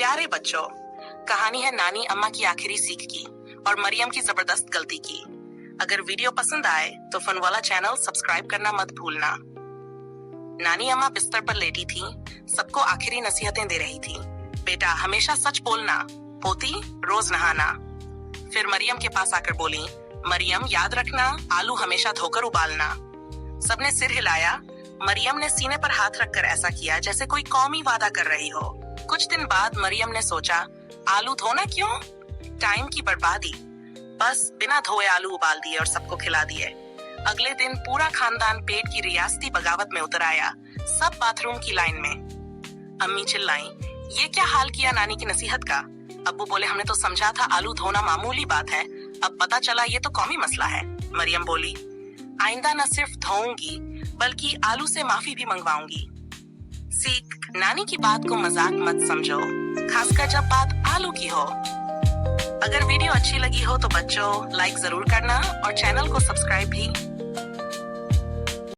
प्यारे बच्चों, कहानी है नानी अम्मा की आखिरी सीख की और मरियम की जबरदस्त गलती की। अगर वीडियो पसंद आए तो फन वाला चैनल सब्सक्राइब करना मत भूलना। नानी अम्मा बिस्तर पर लेटी थी, सबको आखिरी नसीहतें दे रही थी। बेटा, हमेशा सच बोलना, पोती रोज नहाना। फिर मरियम के पास आकर बोली, मरियम याद रखना, आलू हमेशा धोकर उबालना। सबने सिर हिलाया। मरियम ने सीने पर हाथ रखकर ऐसा किया जैसे कोई कौमी वादा कर रही हो। कुछ दिन बाद मरियम ने सोचा, आलू धोना क्यों? टाइम की बर्बादी। बस बिना धोए आलू उबाल दिए और सबको खिला दिए। अगले दिन पूरा खानदान पेट की रियासती बगावत में उतर आया, सब बाथरूम की लाइन में। अम्मी चिल्लाईं, ये क्या हाल किया नानी की नसीहत का? अब्बू बोले, हमने तो समझा था आलू धोना मामूली बात है, अब पता चला ये तो कौमी मसला है। मरियम बोली, आइंदा न सिर्फ धोऊंगी बल्कि आलू से माफी भी मंगवाऊंगी। सीख, नानी की बात को मजाक मत समझो, खासकर जब बात आलू की हो। अगर वीडियो अच्छी लगी हो तो बच्चों लाइक जरूर करना और चैनल को सब्सक्राइब भी।